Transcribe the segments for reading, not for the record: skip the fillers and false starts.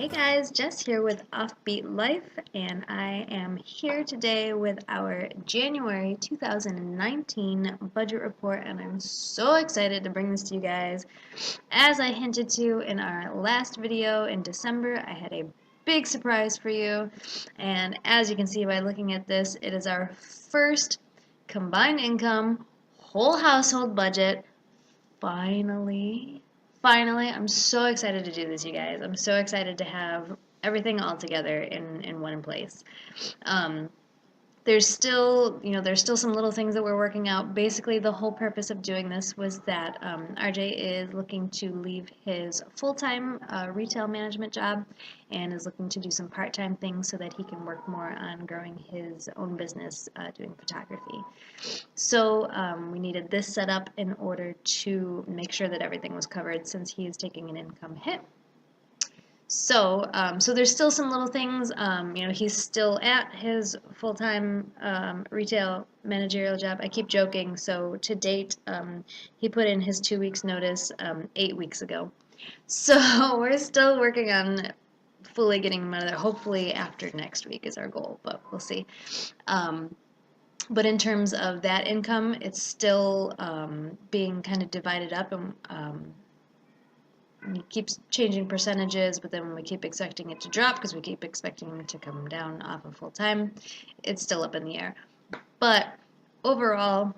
Hey guys, Jess here with Offbeat Life, and I am here today with our January 2019 budget report, and I'm so excited to bring this to you guys. As I hinted to in our last video in December, I had a big surprise for you, and as you can see by looking at this, it is our first combined income, whole household budget. Finally, I'm so excited to do this, you guys. I'm so excited to have everything all together in one place. Um, there's still some little things that we're working out. Basically, the whole purpose of doing this was that RJ is looking to leave his full-time retail management job and is looking to do some part-time things so that he can work more on growing his own business doing photography. So we needed this set up in order to make sure that everything was covered since he is taking an income hit. So there's still some little things. He's still at his full-time retail managerial job. I keep joking. So to date, he put in his 2 weeks notice 8 weeks ago. So we're still working on fully getting him out of there. Hopefully after next week is our goal, but we'll see. But in terms of that income, it's still being kind of divided up, and it keeps changing percentages, but then we keep expecting it to drop because we keep expecting it to come down off of full time. It's still up in the air. But overall,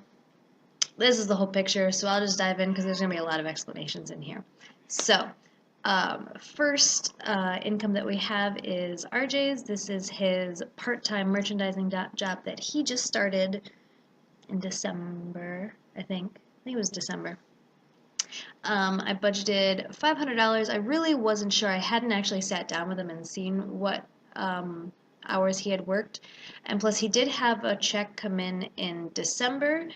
this is the whole picture, so I'll just dive in because there's going to be a lot of explanations in here. So, first income that we have is RJ's. This is his part-time merchandising job that he just started in December, I think. I think it was December. I budgeted $500. I really wasn't sure. I hadn't actually sat down with him and seen what hours he had worked. And plus, he did have a check come in December.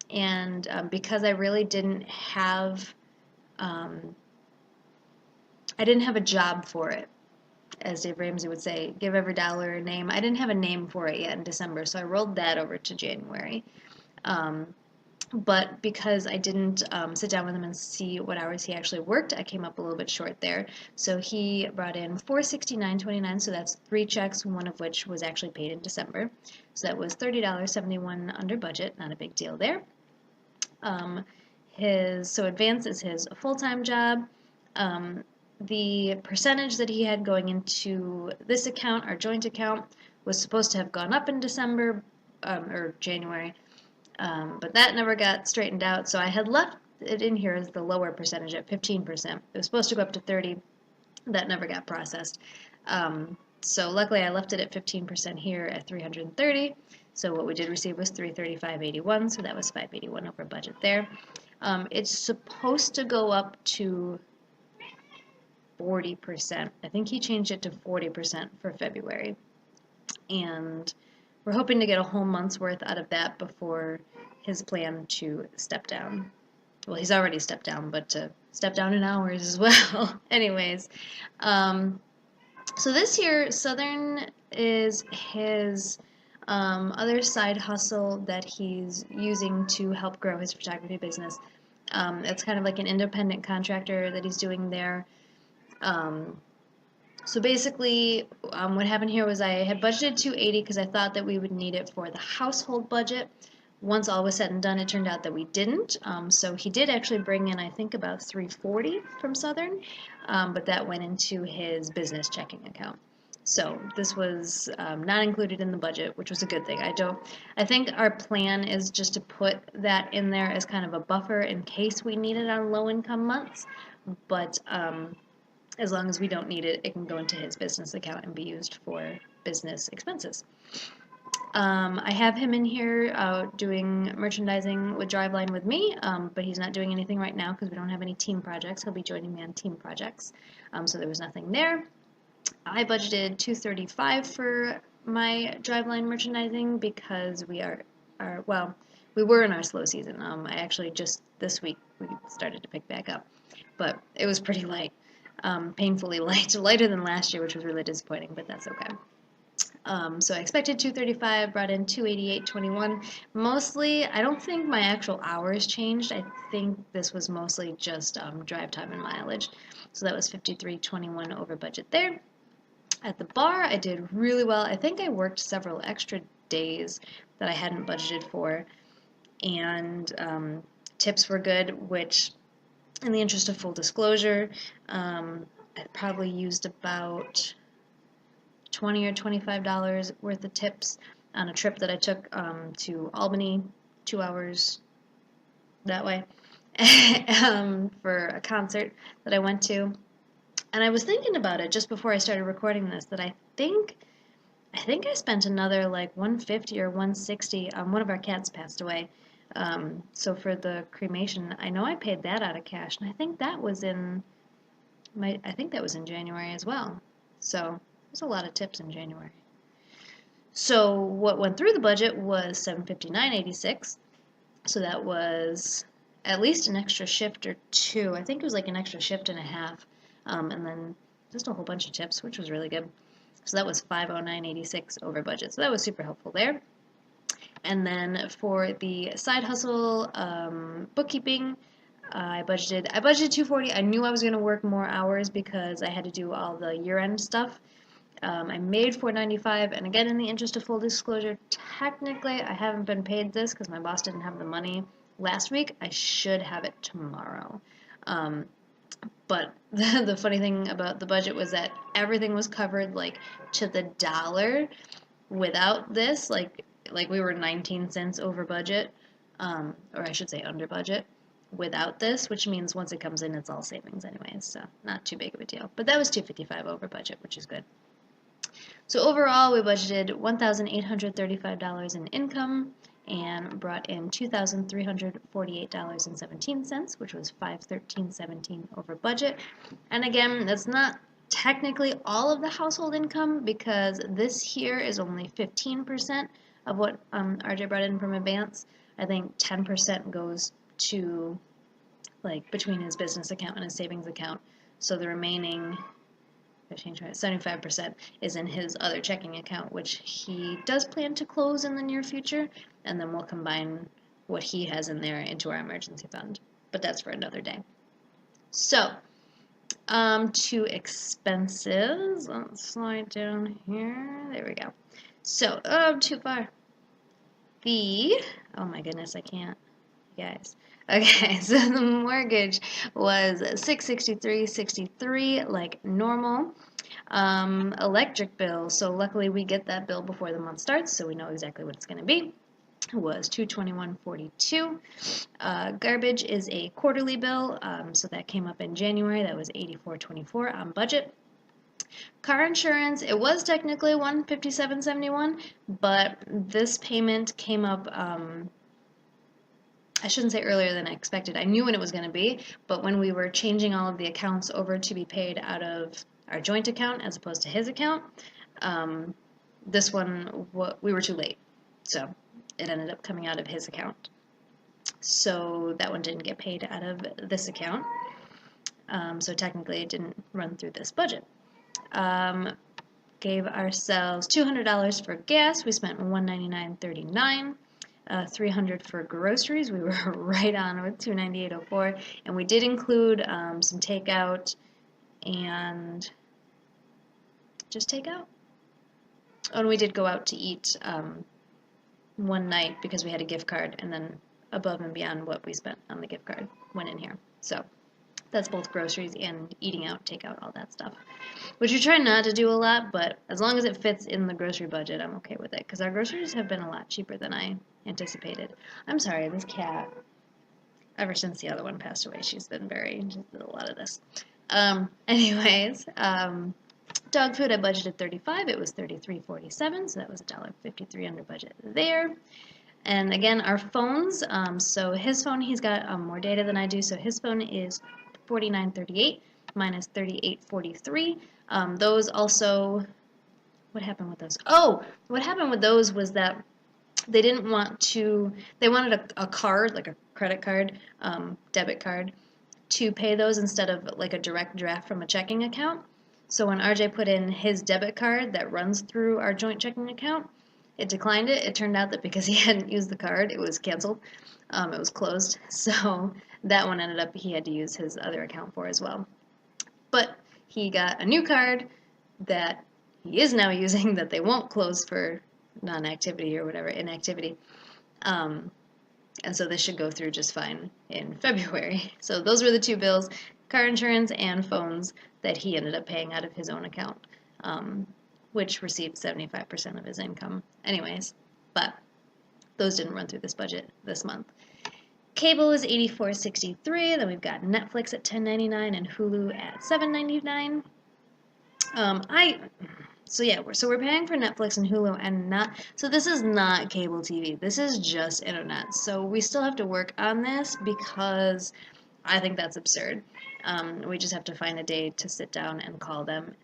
And because I really didn't have a job for it, as Dave Ramsey would say, give every dollar a name. I didn't have a name for it yet in December, so I rolled that over to January. But because I didn't sit down with him and see what hours he actually worked, I came up a little bit short there. So he brought in $469.29, so that's 3 checks, one of which was actually paid in December. So that was $30.71 under budget, not a big deal there. So Advance is his full-time job. The percentage that he had going into this account, our joint account, was supposed to have gone up in December or January, but that never got straightened out. So I had left it in here as the lower percentage at 15%. It was supposed to go up to 30%. That never got processed. So luckily I left it at 15% here at 330. So what we did receive was 335.81. So that was 581 over budget there. It's supposed to go up to 40%. I think he changed it to 40% for February. And we're hoping to get a whole month's worth out of that before his plan to step down. Well, he's already stepped down, but to step down in hours as well. Anyways, so this year, Southern is his other side hustle that he's using to help grow his photography business. It's kind of like an independent contractor that he's doing there. So basically, what happened here was I had budgeted $280 because I thought that we would need it for the household budget. Once all was said and done, it turned out that we didn't. So he did actually bring in, I think, about $340 from Southern, but that went into his business checking account. So this was not included in the budget, which was a good thing. I think our plan is just to put that in there as kind of a buffer in case we need it on low-income months, but as long as we don't need it, it can go into his business account and be used for business expenses. I have him in here doing merchandising with Driveline with me, but he's not doing anything right now because we don't have any team projects. He'll be joining me on team projects, so there was nothing there. I budgeted $235 for my Driveline merchandising because we were in our slow season. I actually just this week we started to pick back up, but it was pretty light. Painfully light, lighter than last year, which was really disappointing, but that's okay. So I expected $235, brought in $288.21. Mostly, I don't think my actual hours changed. I think this was mostly just drive time and mileage. So that was $53.21 over budget there. At the bar, I did really well. I think I worked several extra days that I hadn't budgeted for, and tips were good, which, in the interest of full disclosure, I probably used about $20 or $25 worth of tips on a trip that I took to Albany, 2 hours that way, for a concert that I went to. And I was thinking about it just before I started recording this, that I think I spent another like 150 or 160. One of our cats passed away. So for the cremation, I know I paid that out of cash, and I think that was in January as well. So there's a lot of tips in January. So what went through the budget was $759.86. So that was at least an extra shift or two. I think it was like an extra shift and a half, and then just a whole bunch of tips, which was really good. So that was $509.86 over budget. So that was super helpful there. And then for the side hustle, bookkeeping, I budgeted $240. I knew I was going to work more hours because I had to do all the year-end stuff. I made $495, and again, in the interest of full disclosure, technically I haven't been paid this because my boss didn't have the money last week. I should have it tomorrow. But the funny thing about the budget was that everything was covered like to the dollar. Without this, like we were 19 cents over budget, or I should say under budget, without this, which means once it comes in, it's all savings anyways, so not too big of a deal. But that was $255 over budget, which is good. So overall, we budgeted $1,835 in income and brought in $2,348.17, which was $513.17 over budget. And again, that's not technically all of the household income because this here is only 15% of what RJ brought in from advance. I think 10% goes to like between his business account and his savings account. So the remaining 75% is in his other checking account, which he does plan to close in the near future, and then we'll combine what he has in there into our emergency fund. But that's for another day. So, to expenses. Let's slide down here. There we go. So, too far. Oh my goodness, I can't, guys. Okay, so the mortgage was $663.63 like normal. Electric bill, so luckily we get that bill before the month starts, so we know exactly what it's going to be. It was $221.42. Garbage is a quarterly bill, so that came up in January. That was $84.24 on budget. Car insurance, it was technically $157.71, but this payment came up, I shouldn't say earlier than I expected. I knew when it was going to be, but when we were changing all of the accounts over to be paid out of our joint account as opposed to his account, this one, we were too late. So it ended up coming out of his account. So that one didn't get paid out of this account. So technically it didn't run through this budget. Gave ourselves $200 for gas. We spent $199.39. $300 for groceries. We were right on with $298.04, and we did include some takeout and just takeout. Oh, and we did go out to eat one night because we had a gift card, and then above and beyond what we spent on the gift card went in here. So that's both groceries and eating out, takeout, all that stuff. Which we try not to do a lot, but as long as it fits in the grocery budget, I'm okay with it. Because our groceries have been a lot cheaper than I anticipated. I'm sorry, this cat, ever since the other one passed away, she's been just did a lot of this. Anyways, dog food I budgeted $35. It was $33.47, so that was $1.53 under budget there. And again, our phones, so his phone, he's got more data than I do, so his phone is $49.38 minus $38.43. Those also, what happened with those? Oh, what happened with those was that they didn't want to, they wanted a card, like a credit card, debit card, to pay those instead of like a direct draft from a checking account. So when RJ put in his debit card that runs through our joint checking account, it declined it. It turned out that because he hadn't used the card, it was canceled. It was closed. So that one ended up he had to use his other account for as well. But he got a new card that he is now using that they won't close for non-activity or whatever, inactivity. And so this should go through just fine in February. So those were the two bills, car insurance and phones, that he ended up paying out of his own account, which received 75% of his income anyways. But those didn't run through this budget this month. Cable is $84.63. Then we've got Netflix at $10.99 and Hulu at $7.99. So we're paying for Netflix and Hulu and not, so this is not cable TV. This is just internet. So we still have to work on this because I think that's absurd. We just have to find a day to sit down and call them.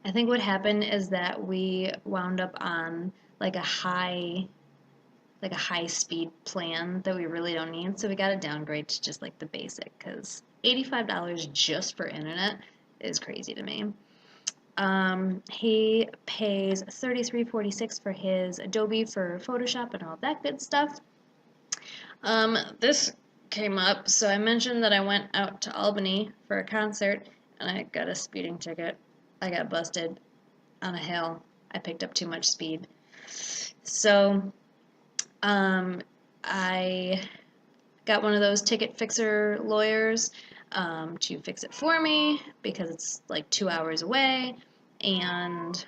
I think what happened is that we wound up on like a high speed plan that we really don't need, so we got to downgrade to just like the basic, because $85 just for internet is crazy to me. He pays $33.46 for his Adobe for Photoshop and all that good stuff. This came up, so I mentioned that I went out to Albany for a concert and I got a speeding ticket. I got busted on a hill. I picked up too much speed. So I got one of those ticket fixer lawyers to fix it for me because it's like 2 hours away, and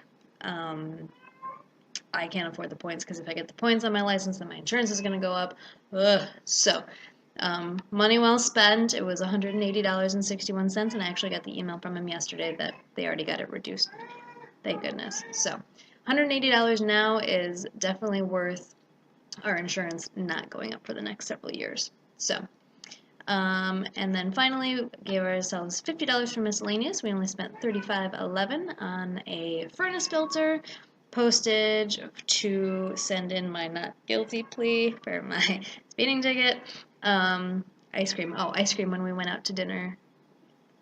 I can't afford the points, because if I get the points on my license, then my insurance is going to go up. So money well spent. It was $180.61, and I actually got the email from him yesterday that they already got it reduced. Thank goodness. So $180 now is definitely worth our insurance not going up for the next several years. So, and then finally, we gave ourselves $50 for miscellaneous. We only spent $35.11 on a furnace filter, postage to send in my not guilty plea for my speeding ticket, ice cream. Oh, ice cream when we went out to dinner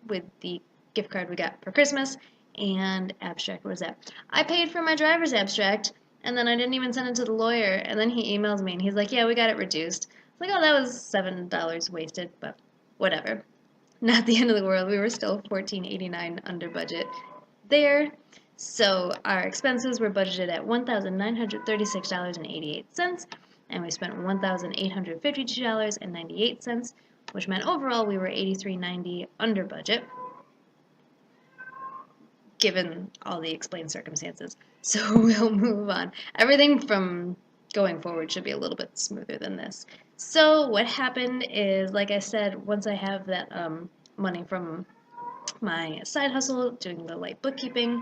with the gift card we got for Christmas, and abstract. What was that? I paid for my driver's abstract, and then I didn't even send it to the lawyer, and then he emails me, and he's like, yeah, we got it reduced. It's like, oh, that was $7 wasted, but whatever. Not the end of the world. We were still $14.89 under budget there. So our expenses were budgeted at $1,936.88, and we spent $1,852.98, which meant overall we were $83.90 under budget, given all the explained circumstances. So we'll move on. Everything from going forward should be a little bit smoother than this. So what happened is, like I said, once I have that money from my side hustle doing the light bookkeeping,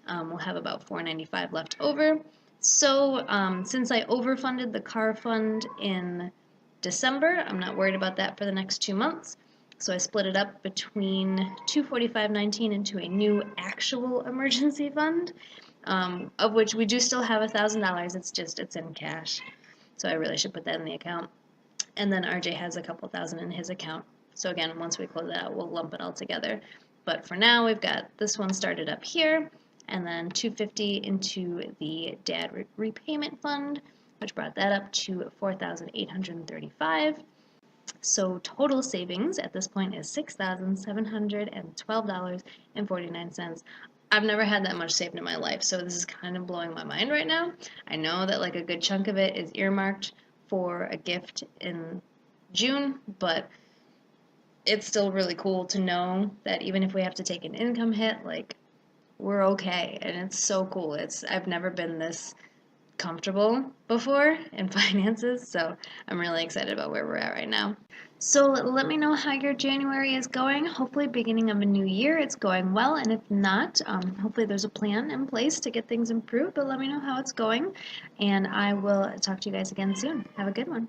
we'll have about $495 left over. So since I overfunded the car fund in December, I'm not worried about that for the next 2 months. So I split it up between $245.19 into a new actual emergency fund, of which we do still have $1,000. It's in cash, so I really should put that in the account. And then RJ has a couple thousand in his account. So again, once we close it out, we'll lump it all together. But for now, we've got this one started up here, and then $250 into the dad repayment fund, which brought that up to $4,835. So total savings at this point is $6,712.49. I've never had that much saved in my life, so this is kind of blowing my mind right now. I know that like a good chunk of it is earmarked for a gift in June, but it's still really cool to know that even if we have to take an income hit, like, we're okay, and it's so cool. I've never been this comfortable before in finances, so I'm really excited about where we're at right now. So let me know how your January is going. Hopefully beginning of a new year it's going well, and if not, hopefully there's a plan in place to get things improved, but let me know how it's going, and I will talk to you guys again soon. Have a good one.